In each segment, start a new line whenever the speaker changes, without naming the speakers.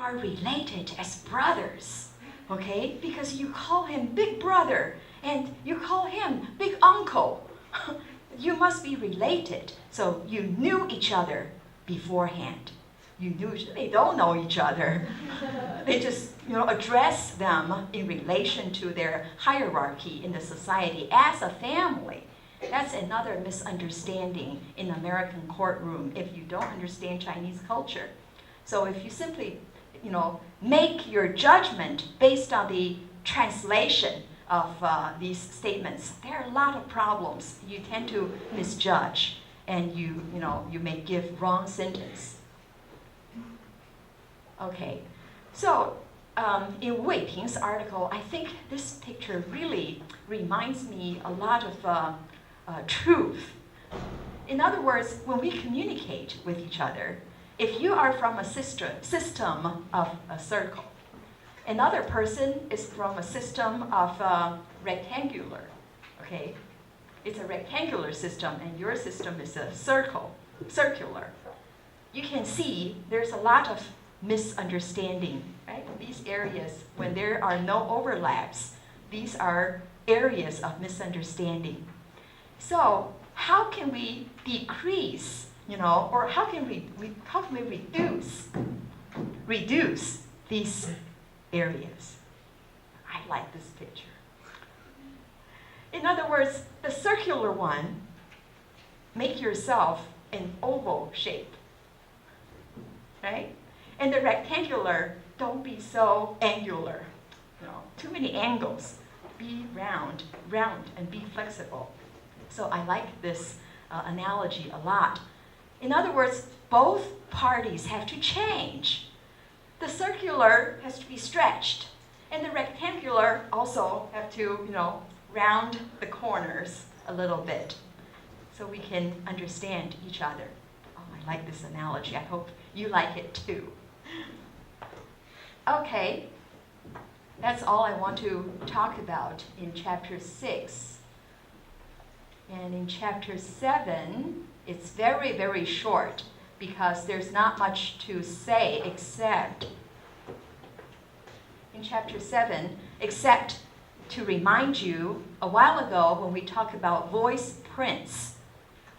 are related as brothers, okay? Because you call him big brother and you call him big uncle. You must be related. So you knew each other beforehand. You knew they don't know each other. They just address them in relation to their hierarchy in the society as a family. That's another misunderstanding in the American courtroom if you don't understand Chinese culture. So if you simply make your judgment based on the translation of these statements, there are a lot of problems. You tend to misjudge, and you may give wrong sentence. Okay, so in Wei Ping's article, I think this picture really reminds me a lot of truth. In other words, when we communicate with each other, if you are from a system of a circle, another person is from a system of rectangular, okay? It's a rectangular system, and your system is a circular. You can see there's a lot of misunderstanding, right? These areas, when there are no overlaps, these are areas of misunderstanding. So how can we decrease, or how can we reduce these areas? I like this picture. In other words, the circular one, make yourself an oval shape, right? And the rectangular, don't be so angular. Too many angles. Be round, and be flexible. So I like this analogy a lot. In other words, both parties have to change. The circular has to be stretched, and the rectangular also have to, round the corners a little bit so we can understand each other. Oh, I like this analogy. I hope you like it too. Okay, that's all I want to talk about in chapter 6. And in chapter 7, it's very, very short because there's not much to say except in chapter 7, except to remind you, a while ago when we talked about voice prints,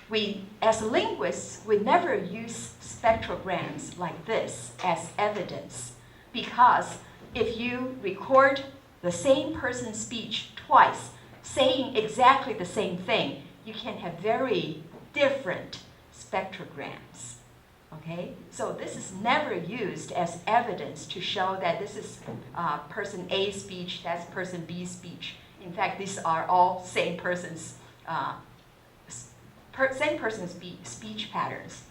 we, as linguists, we never use spectrograms like this as evidence, because if you record the same person's speech twice, saying exactly the same thing, you can have very different spectrograms. Okay? So this is never used as evidence to show that this is person A's speech, that's person B's speech. In fact, these are all same person's speech patterns.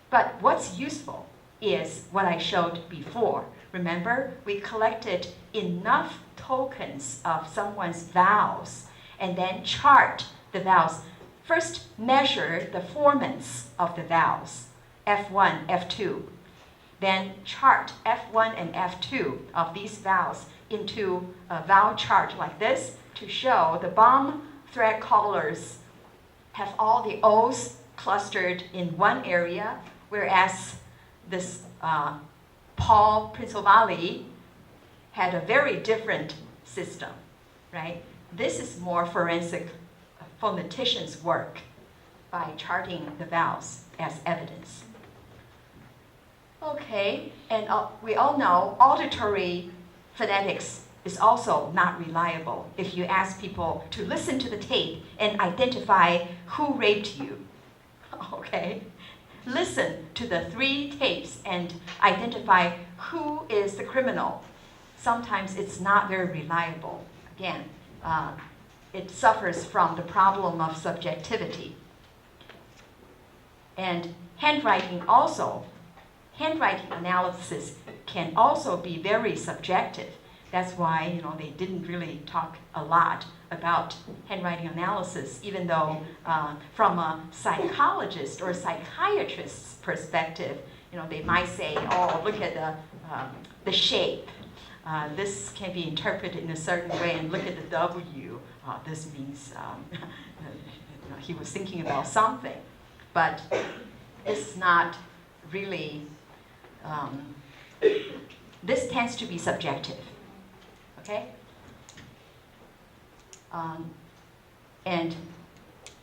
But what's useful is what I showed before. Remember, we collected enough tokens of someone's vowels and then chart the vowels. First, measure the formants of the vowels, F1, F2. Then chart F1 and F2 of these vowels into a vowel chart like this to show the bomb thread callers have all the O's clustered in one area, whereas this Paul Principali had a very different system, right? This is more forensic phoneticians' work by charting the vowels as evidence. Okay, and we all know auditory phonetics is also not reliable. If you ask people to listen to the tape and identify who raped you, okay? Listen to the 3 tapes and identify who is the criminal. Sometimes it's not very reliable. Again, it suffers from the problem of subjectivity. And handwriting analysis can also be very subjective. That's why they didn't really talk a lot about handwriting analysis, even though from a psychologist or psychiatrist's perspective, they might say, oh, look at the shape. This can be interpreted in a certain way, and look at the W. This means he was thinking about something. But it's not really tends to be subjective. Okay? And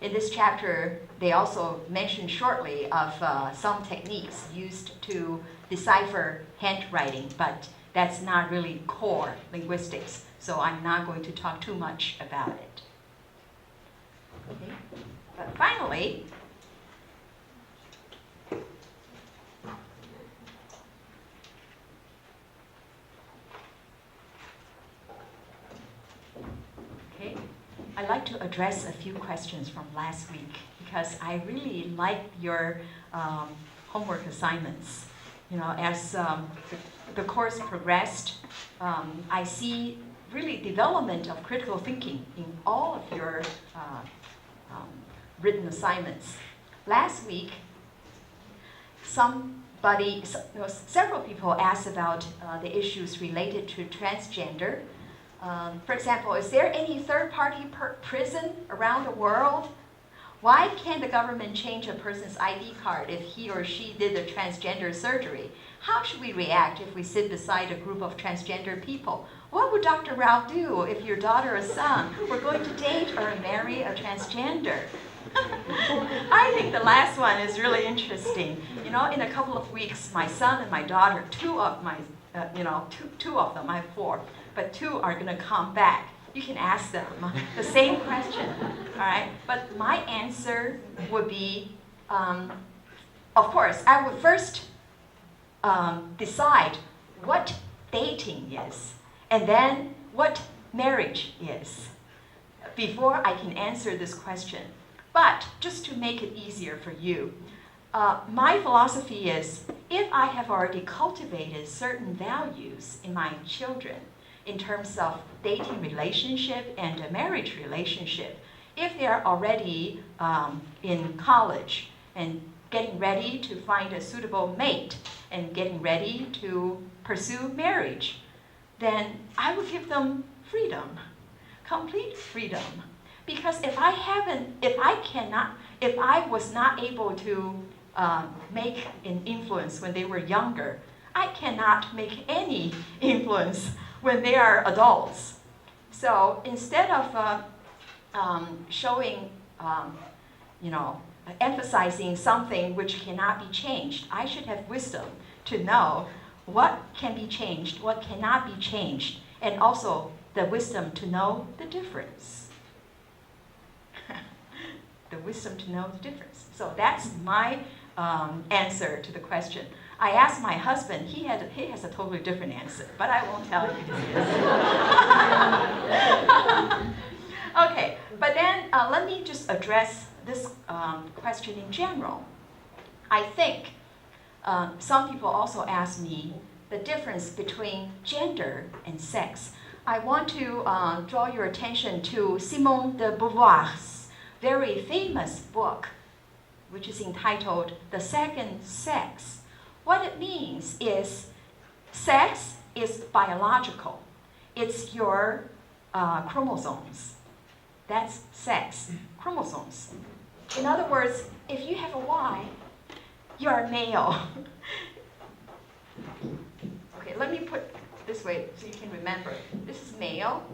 in this chapter, they also mention shortly of some techniques used to decipher handwriting, but that's not really core linguistics, so I'm not going to talk too much about it. Okay? But finally, okay, I'd like to address a few questions from last week because I really liked your homework assignments. You know, as the course progressed, I see really development of critical thinking in all of your written assignments. Last week, several people asked about the issues related to transgender. For example, is there any third-party prison around the world? Why can't the government change a person's ID card if he or she did a transgender surgery? How should we react if we sit beside a group of transgender people? What would Dr. Rao do if your daughter or son were going to date or marry a transgender? I think the last one is really interesting. You know, in a couple of weeks, my son and my daughter, two of them, I have four, but two are going to come back. You can ask them the same question, all right? But my answer would be, of course, I would first decide what dating is, and then what marriage is, before I can answer this question. But just to make it easier for you, my philosophy is, if I have already cultivated certain values in my children, in terms of dating relationship and a marriage relationship, if they're already in college and getting ready to find a suitable mate and getting ready to pursue marriage, then I would give them freedom, complete freedom. Because if I was not able to make an influence when they were younger, I cannot make any influence when they are adults. So instead of showing, emphasizing something which cannot be changed, I should have wisdom to know what can be changed, what cannot be changed, and also the wisdom to know the difference. The wisdom to know the difference. So that's my answer to the question. I asked my husband, he has a totally different answer, but I won't tell you his. Okay, but then let me just address this question in general. I think some people also ask me the difference between gender and sex. I want to draw your attention to Simone de Beauvoir's very famous book, which is entitled The Second Sex. What it means is sex is biological. It's your chromosomes. That's sex, chromosomes. In other words, if you have a Y, you're a male. Okay, let me put it this way so you can remember. This is male.